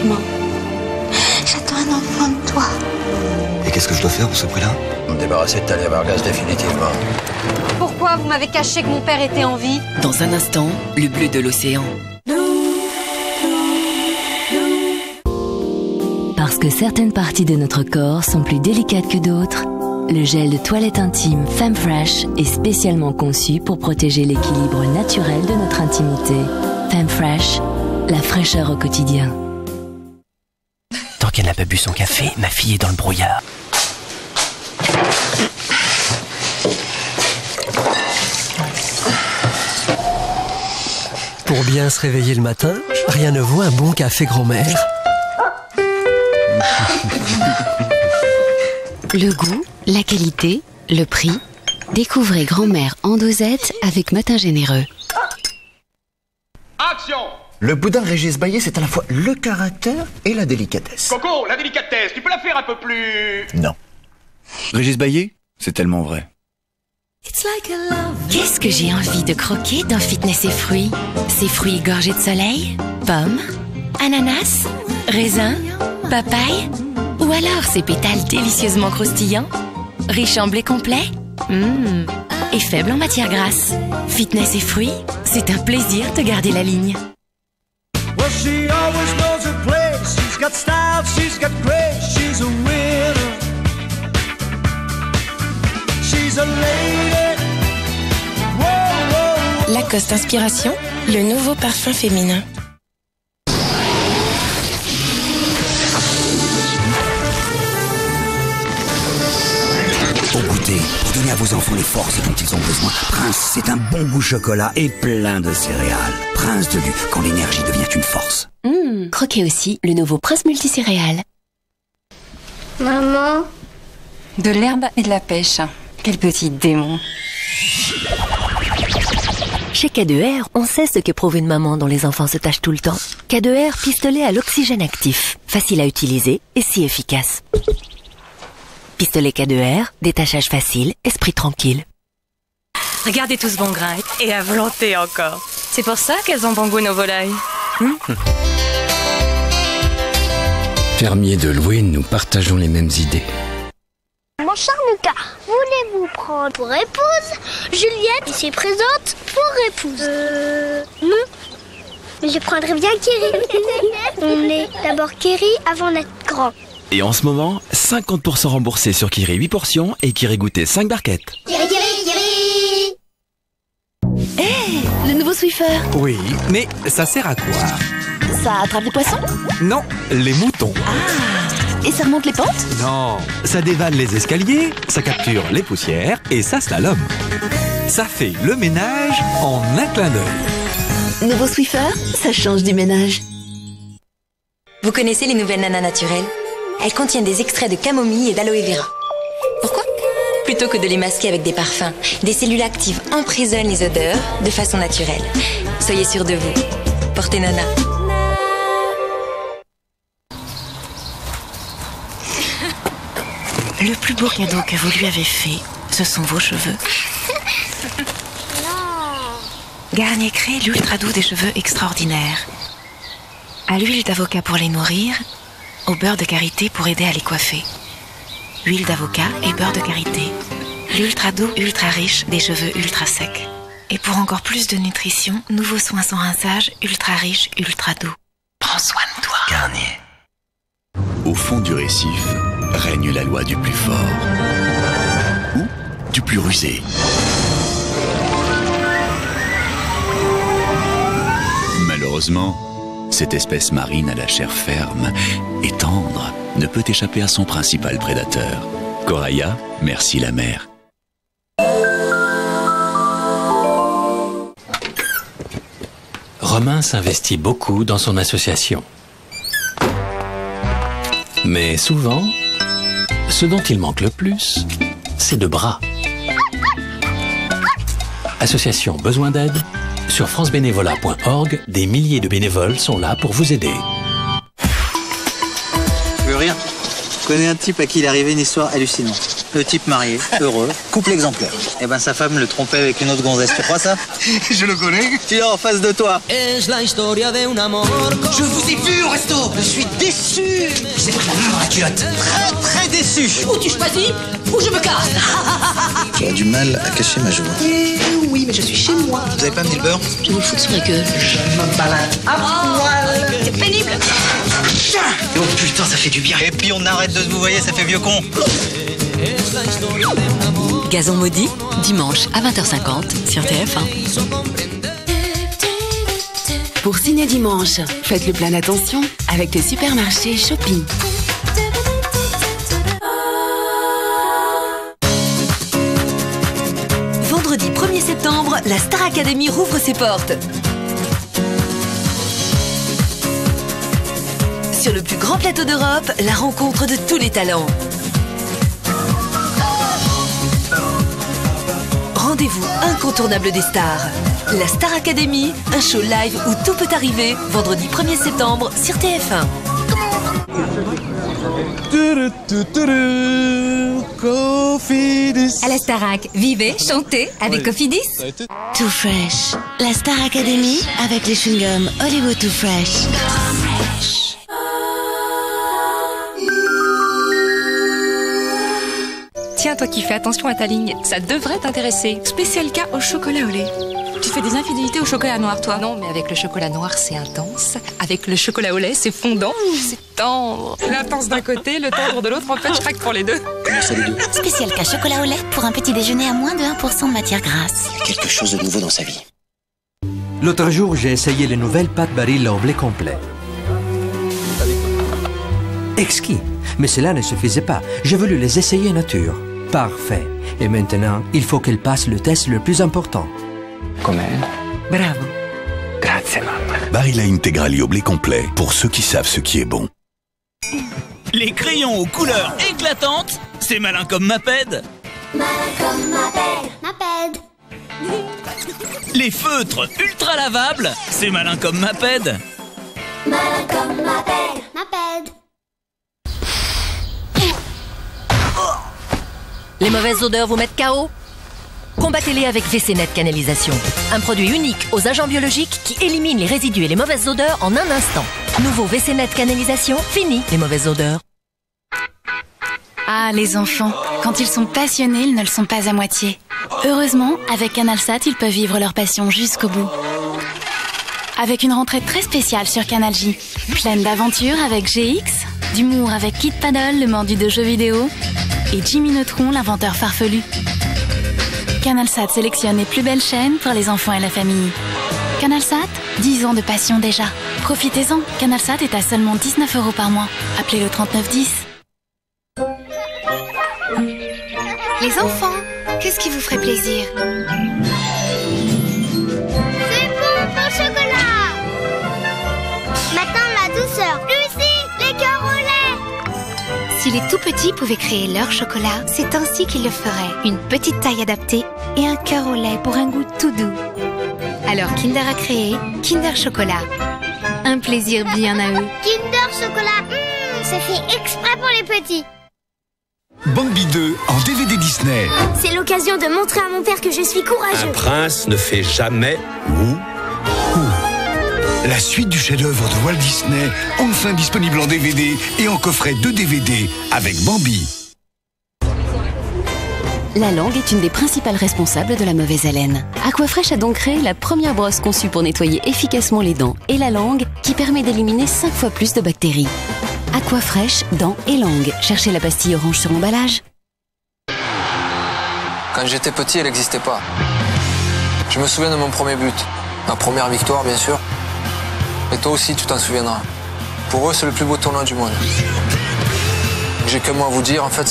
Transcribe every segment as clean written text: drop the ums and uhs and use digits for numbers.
maman. J'attends un enfant de toi. Et qu'est-ce que je dois faire pour ce prix-là? Me débarrasser de Talia Vargas définitivement. Pourquoi vous m'avez caché que mon père était en vie? Dans un instant, le bleu de l'océan. Parce que certaines parties de notre corps sont plus délicates que d'autres, le gel de toilette intime Femme Fresh est spécialement conçu pour protéger l'équilibre naturel de notre intimité. Femme Fresh, la fraîcheur au quotidien. Tant qu'elle n'a pas bu son café, ma fille est dans le brouillard. Pour bien se réveiller le matin, rien ne vaut un bon café grand-mère. Le goût, la qualité, le prix. Découvrez grand-mère en dosette avec Matin Généreux. Action! Le boudin Régis Baillet, c'est à la fois le caractère et la délicatesse. Coco, la délicatesse, tu peux la faire un peu plus... Non. Régis Baillet, c'est tellement vrai. Qu'est-ce que j'ai envie de croquer dans Fitness et fruits? Ces fruits gorgés de soleil, pommes, ananas, raisins, papaye, ou alors ces pétales délicieusement croustillants, riches en blé complet, et faibles en matière grasse. Fitness et fruits, c'est un plaisir de garder la ligne. Well, she always knows her place. She's got style, she's got grace. She's a winner. She's a lady. Whoa, whoa, whoa. Lacoste Inspiration, le nouveau parfum féminin. Au goûter, pour donner à vos enfants les forces dont ils ont besoin, Prince, c'est un bon goût chocolat et plein de céréales. Prince de Lu, quand l'énergie devient une force. Croquez aussi le nouveau Prince multicéréales. Maman. De l'herbe et de la pêche. Quel petit démon. Chez K2R, on sait ce que prouve une maman dont les enfants se tâchent tout le temps. K2R pistolet à l'oxygène actif. Facile à utiliser et si efficace. Pistolet K2R, détachage facile, esprit tranquille. Regardez tout ce bon grain. Et à volonté encore. C'est pour ça qu'elles ont bon goût nos volailles. Fermier de Loué, nous partageons les mêmes idées. Mon cher Lucas, voulez-vous prendre pour épouse Juliette se présente pour épouse? Non. Mais je prendrais bien Kerry. On est d'abord Kerry avant d'être grand. Et en ce moment, 50% remboursé sur Kiri 8 portions et Kiri goûter 5 barquettes. Kerry, Kerry, Kerry. Le nouveau Swiffer. Oui, mais ça sert à quoi? Ça attrape les poissons? Non, les moutons. Et ça remonte les pentes? Non, ça dévale les escaliers, ça capture les poussières et ça slalom. Ça fait le ménage en un clin d'œil. Nouveau Swiffer, ça change du ménage. Vous connaissez les nouvelles nanas naturelles? Elles contiennent des extraits de camomille et d'aloe vera. Pourquoi? Plutôt que de les masquer avec des parfums, des cellules actives emprisonnent les odeurs de façon naturelle. Soyez sûrs de vous. Portez Nana. Le plus beau cadeau que vous lui avez fait, ce sont vos cheveux. Garnier crée l'ultra doux des cheveux extraordinaires. À l'huile d'avocat pour les nourrir, au beurre de karité pour aider à les coiffer. Huile d'avocat et beurre de karité. L'ultra doux, ultra riche des cheveux ultra secs. Et pour encore plus de nutrition, nouveau soin sans rinçage, ultra riche, ultra doux. Prends soin de toi. Garnier. Au fond du récif, règne la loi du plus fort. Ou du plus rusé. Malheureusement, cette espèce marine à la chair ferme et tendre ne peut échapper à son principal prédateur. Coraya, merci la mer. Romain s'investit beaucoup dans son association. Mais souvent, ce dont il manque le plus, c'est de bras. Association Besoin d'aide. Sur francebénévolat.org, des milliers de bénévoles sont là pour vous aider. Je veux rien. Je connais un type à qui il est arrivé une histoire hallucinante. Le type marié, heureux, couple exemplaire. Eh ben sa femme le trompait avec une autre gonzesse, tu crois ça? Je le connais. Tu es en face de toi. Je vous ai vu au resto. Je suis déçu. C'est pris la main dans la culotte. Très très déçu. Ou tu choisis, ou je me casse. J'aurais du mal à cacher ma joie. Oui, mais je suis chez moi. Vous avez pas amené le beurre? Je vais vous foutre sur la gueule. Je me balade à poil. C'est pénible. Oh putain, ça fait du bien. Et puis on arrête de se vous voyez, ça fait vieux con. Gazon maudit, dimanche à 20h50 sur TF1. Pour Ciné Dimanche, faites le plein d'attention avec le supermarché Shopping. Vendredi 1er septembre, la Star Academy rouvre ses portes. Sur le plus grand plateau d'Europe, la rencontre de tous les talents. Rendez-vous incontournable des stars. La Star Academy, un show live où tout peut arriver, vendredi 1er septembre sur TF1. À la Starac, vivez, chantez avec Cofidis. Too Fresh. La Star Academy avec les chewing-gums Hollywood Too Fresh. Tiens, toi qui fais attention à ta ligne, ça devrait t'intéresser. Spécial cas au chocolat au lait. Tu fais des infidélités au chocolat noir, toi? Non, mais avec le chocolat noir, c'est intense. Avec le chocolat au lait, c'est fondant. C'est tendre. L'intense d'un côté, le tendre de l'autre. En fait, je craque pour les deux. Comment ça, les deux? Spécial cas chocolat au lait pour un petit déjeuner à moins de 1% de matière grasse. Quelque chose de nouveau dans sa vie. L'autre jour, j'ai essayé les nouvelles pâtes Barilla au blé complet. Exquis. Mais cela ne suffisait pas. J'ai voulu les essayer nature. Parfait. Et maintenant, il faut qu'elle passe le test le plus important. Com'è? Bravo. Grazie, mamma. Barilla Integrali au blé complet, pour ceux qui savent ce qui est bon. Les crayons aux couleurs éclatantes, c'est malin comme Maped. Malin comme Maped. Les feutres ultra lavables, c'est malin comme Maped. Malin comme Maped. Les mauvaises odeurs vous mettent KO? Combattez-les avec WC-Net Canalisation. Un produit unique aux agents biologiques qui élimine les résidus et les mauvaises odeurs en un instant. Nouveau WC-Net Canalisation, fini les mauvaises odeurs. Ah, les enfants, quand ils sont passionnés, ils ne le sont pas à moitié. Heureusement, avec CanalSat, ils peuvent vivre leur passion jusqu'au bout. Avec une rentrée très spéciale sur Canal J, pleine d'aventures avec GX, d'humour avec Kid Paddle, le mordu de jeux vidéo, et Jimmy Neutron, l'inventeur farfelu. CanalSat sélectionne les plus belles chaînes pour les enfants et la famille. CanalSat, 10 ans de passion déjà. Profitez-en, CanalSat est à seulement 19 € par mois. Appelez le 3910. Les enfants, qu'est-ce qui vous ferait plaisir? C'est bon, mon chocolat. Maintenant, la douceur. Lucie, les cœurs au lait. Si les tout petits pouvaient créer leur chocolat, c'est ainsi qu'ils le feraient. Une petite taille adaptée et un cœur au lait pour un goût tout doux. Alors Kinder a créé Kinder Chocolat. Un plaisir bien à eux. Kinder Chocolat, c'est fait exprès pour les petits. Bambi 2 en DVD Disney. C'est l'occasion de montrer à mon père que je suis courageux. Un prince ne fait jamais ou. La suite du chef-d'œuvre de Walt Disney, enfin disponible en DVD et en coffret de DVD avec Bambi. La langue est une des principales responsables de la mauvaise haleine. Aquafresh a donc créé la première brosse conçue pour nettoyer efficacement les dents et la langue qui permet d'éliminer 5 fois plus de bactéries. Aquafresh, dents et langue. Cherchez la pastille orange sur l'emballage. Quand j'étais petit, elle n'existait pas. Je me souviens de mon premier but. Ma première victoire, bien sûr. Et toi aussi, tu t'en souviendras. Pour eux, c'est le plus beau tournoi du monde. J'ai que moi à vous dire, en fait,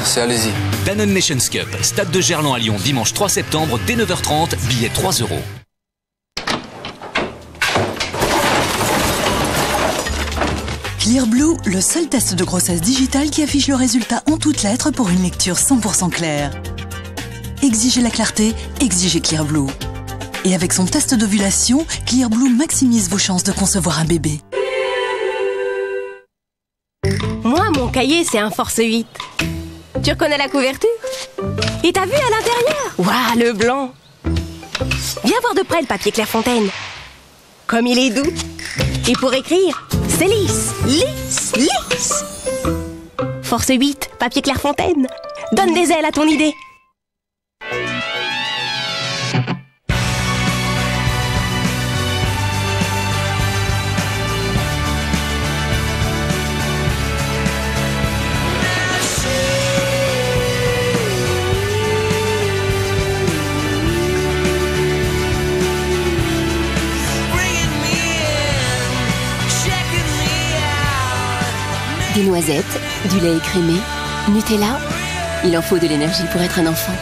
c'est allez-y. Danone Nations Cup, stade de Gerland à Lyon, dimanche 3 septembre, dès 9h30, billet 3 €. Clear Blue, le seul test de grossesse digital qui affiche le résultat en toutes lettres pour une lecture 100% claire. Exigez la clarté, exigez Clear Blue. Et avec son test d'ovulation, Clear Blue maximise vos chances de concevoir un bébé. Moi, mon cahier, c'est un Force 8. Tu reconnais la couverture? Et t'as vu à l'intérieur? Waouh, le blanc! Viens voir de près le papier Clairefontaine. Comme il est doux. Et pour écrire, c'est lisse, lisse, lisse. Force 8, papier Clairefontaine. Donne des ailes à ton idée. Des noisettes, du lait écrémé, Nutella. Il en faut de l'énergie pour être un enfant.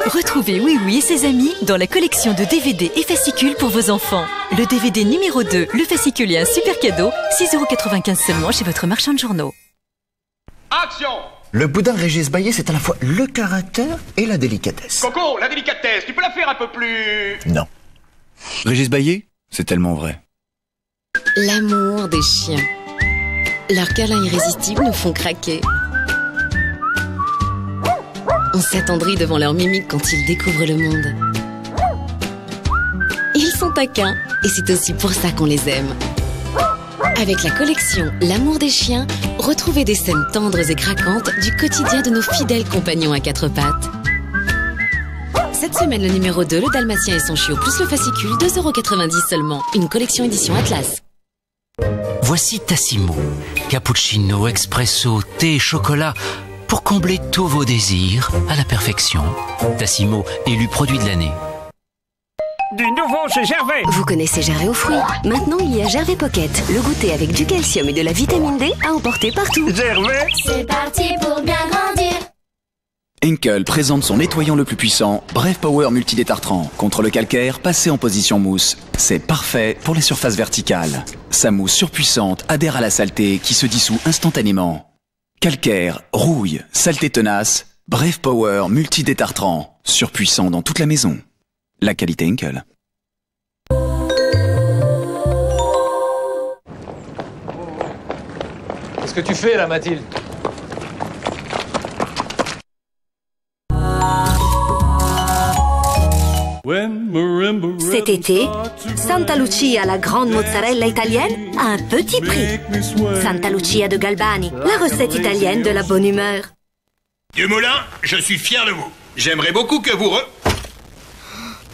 Retrouvez Oui Oui et ses amis dans la collection de DVD et fascicules pour vos enfants. Le DVD numéro 2, le fascicule et un super cadeau, 6,95 € seulement chez votre marchand de journaux. Action! Le boudin Régis Baillet, c'est à la fois le caractère et la délicatesse. Coco, la délicatesse, tu peux la faire un peu plus... Non. Régis Baillet, c'est tellement vrai. L'amour des chiens. Leurs câlins irrésistibles nous font craquer. On s'attendrit devant leur mimique quand ils découvrent le monde. Ils sont taquins et c'est aussi pour ça qu'on les aime. Avec la collection L'amour des chiens, retrouvez des scènes tendres et craquantes du quotidien de nos fidèles compagnons à quatre pattes. Cette semaine, le numéro 2, le dalmatien et son chiot, plus le fascicule, 2,90 € seulement. Une collection édition Atlas. Voici Tassimo. Cappuccino, espresso, thé, chocolat, pour combler tous vos désirs à la perfection. Tassimo, élu produit de l'année. Du nouveau chez Gervais. Vous connaissez Gervais aux fruits. Maintenant, il y a Gervais Pocket, le goûter avec du calcium et de la vitamine D à emporter partout. Gervais. C'est parti pour bien grandir. Henkel présente son nettoyant le plus puissant, Bref Power multidétartrant. Contre le calcaire, passé en position mousse. C'est parfait pour les surfaces verticales. Sa mousse surpuissante adhère à la saleté qui se dissout instantanément. Calcaire, rouille, saleté tenace, Bref Power multidétartrant. Surpuissant dans toute la maison. La qualité Henkel. Qu'est-ce que tu fais là, Mathilde? Cet été, Santa Lucia, la grande mozzarella italienne, à un petit prix. Santa Lucia de Galbani, la recette italienne de la bonne humeur. Dumoulin, je suis fier de vous. J'aimerais beaucoup que vous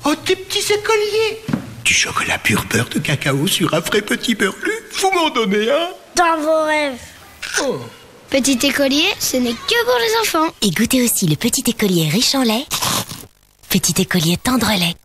Oh, tes petits écoliers! Du chocolat pur beurre de cacao sur un vrai petit beurre lu. Vous m'en donnez un? Dans vos rêves. Oh. Petit écolier, ce n'est que pour les enfants. Et goûtez aussi le petit écolier riche en lait. Petit écolier tendre lait.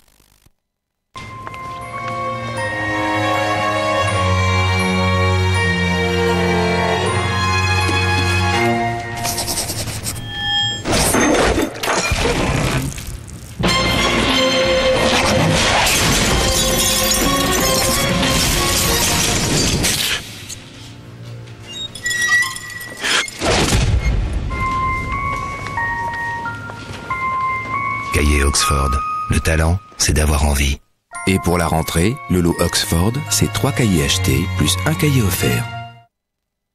Cahier Oxford. Le talent, c'est d'avoir envie. Et pour la rentrée, le lot Oxford, c'est 3 cahiers achetés, plus un cahier offert.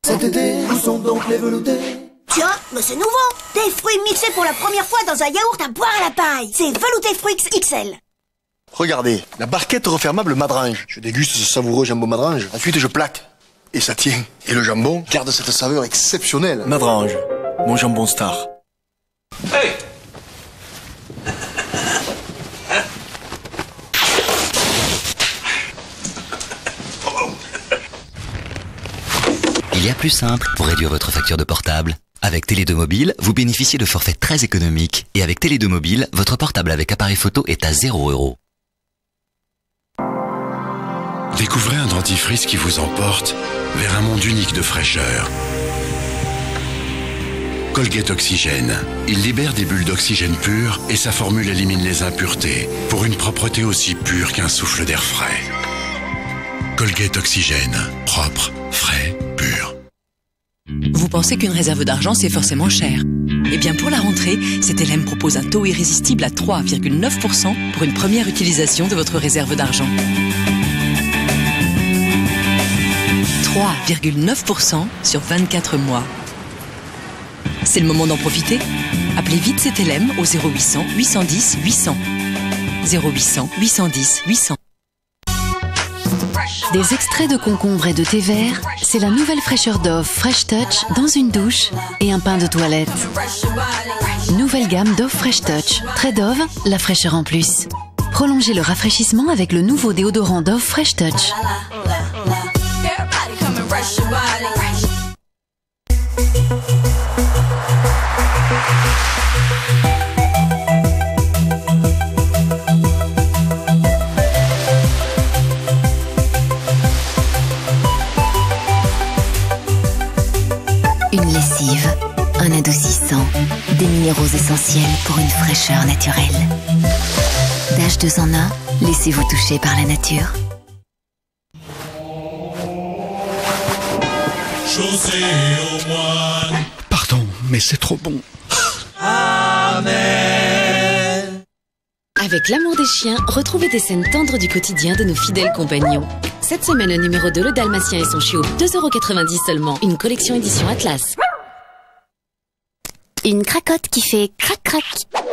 Cet été, où sont donc les veloutés? Tiens, mais c'est nouveau. Des fruits mixés pour la première fois dans un yaourt à boire à la paille. C'est Velouté Fruits XL. Regardez, la barquette refermable Madrange. Je déguste ce savoureux jambon Madrange. Ensuite, je plaque. Et ça tient. Et le jambon garde cette saveur exceptionnelle. Madrange, mon jambon star. Hey! Il y a plus simple pour réduire votre facture de portable. Avec Télé2 Mobile, vous bénéficiez de forfaits très économiques. Et avec Télé2 Mobile, votre portable avec appareil photo est à 0 €. Découvrez un dentifrice qui vous emporte vers un monde unique de fraîcheur. Colgate Oxygène. Il libère des bulles d'oxygène pur et sa formule élimine les impuretés pour une propreté aussi pure qu'un souffle d'air frais. Colgate Oxygène. Propre, frais, pur. Vous pensez qu'une réserve d'argent, c'est forcément cher? Eh bien, pour la rentrée, CTLM propose un taux irrésistible à 3,9% pour une première utilisation de votre réserve d'argent. 3,9% sur 24 mois. C'est le moment d'en profiter. Appelez vite CTLM au 0800 810 800. 0800 810 800. Des extraits de concombre et de thé vert, c'est la nouvelle fraîcheur Dove Fresh Touch dans une douche et un pain de toilette. Nouvelle gamme Dove Fresh Touch. Très Dove, la fraîcheur en plus. Prolongez le rafraîchissement avec le nouveau déodorant Dove Fresh Touch. Une lessive, un adoucissant, des minéraux essentiels pour une fraîcheur naturelle. H2 en 1, laissez-vous toucher par la nature. Pardon, mais c'est trop bon. Avec l'amour des chiens, retrouvez des scènes tendres du quotidien de nos fidèles compagnons. Cette semaine, au numéro 2, le Dalmatien et son chiot, 2,90€ seulement. Une collection édition Atlas. Une cracotte qui fait crac-crac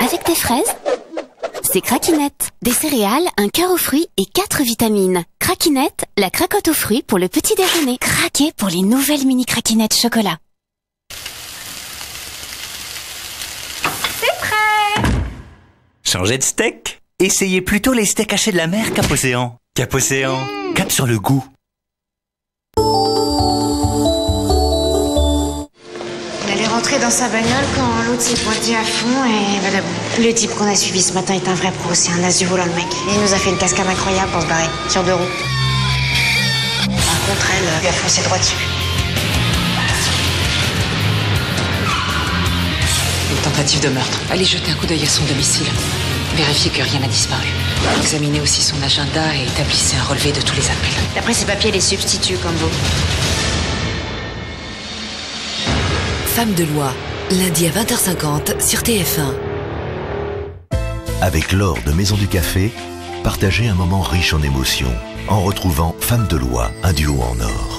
avec des fraises. C'est Craquinette. Des céréales, un cœur aux fruits et 4 vitamines. Craquinette, la cracotte aux fruits pour le petit déjeuner. Craquez pour les nouvelles mini craquinettes chocolat. C'est prêt! Changez de steak? Essayez plutôt les steaks hachés de la mer Cap Océan. Cap Océan, cap sur le goût. Il allait rentrer dans sa bagnole quand l'autre s'est pointé à fond et badabou. Le type qu'on a suivi ce matin est un vrai pro, c'est un as du volant le mec. Et il nous a fait une cascade incroyable pour se barrer, sur 2 roues. Par contre, elle lui a foncé droit dessus. Une tentative de meurtre. Allez jeter un coup d'œil à son domicile. Vérifiez que rien n'a disparu. Examinez aussi son agenda et établissez un relevé de tous les appels. D'après ses papiers, les substituts comme vous. Femme de loi, lundi à 20h50 sur TF1. Avec Laure de Maison du Café, partagez un moment riche en émotions en retrouvant Femme de loi, un duo en or.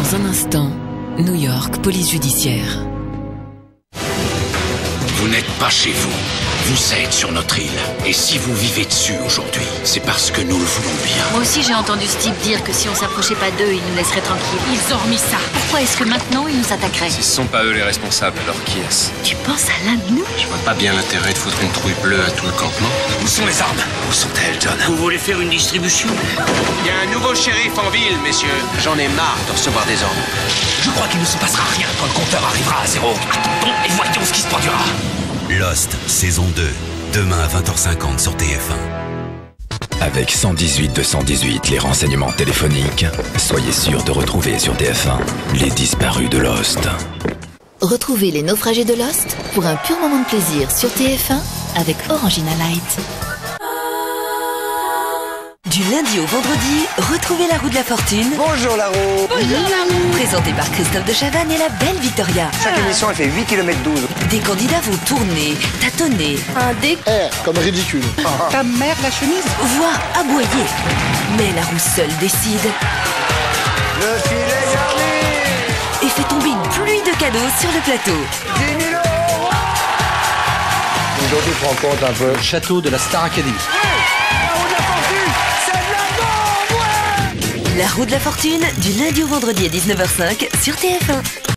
Dans un instant, New York, police judiciaire. Vous n'êtes pas chez vous. Vous êtes sur notre île. Et si vous vivez dessus aujourd'hui, c'est parce que nous le voulons bien. Moi aussi j'ai entendu Steve dire que si on s'approchait pas d'eux, ils nous laisseraient tranquilles. Ils ont remis ça. Pourquoi est-ce que maintenant ils nous attaqueraient? Si ce sont pas eux les responsables, alors qui est-ce? Tu penses à l'un de nous? Je vois pas bien l'intérêt de foutre une trouille bleue à tout le campement. Où sont les armes? Où sont-elles, John? Vous voulez faire une distribution? Il y a un nouveau shérif en ville, messieurs. J'en ai marre de recevoir des ordres. Je crois qu'il ne se passera rien quand le compteur arrivera à zéro. Attendons et voyons ce qui se produira. Lost, saison 2. Demain à 20h50 sur TF1. Avec 118-218, les renseignements téléphoniques, soyez sûr de retrouver sur TF1 les disparus de Lost. Retrouvez les naufragés de Lost pour un pur moment de plaisir sur TF1 avec Orangina Light. Du lundi au vendredi, retrouvez la roue de la fortune. Bonjour la roue. Bonjour la roue. Présentée par Christophe de Chavannes et la belle Victoria. Chaque émission elle fait 8 km 12. Des candidats vont tourner, tâtonner, comme ridicule. Ta mère la chemise, voire aboyer. Mais la roue seule décide. Le filet garni. Et fait tomber une pluie de cadeaux sur le plateau. 10 000 euros. Aujourd'hui, tu te rends compte un peu. Le château de la Star Academy. La roue de la fortune, du lundi au vendredi à 19h05 sur TF1.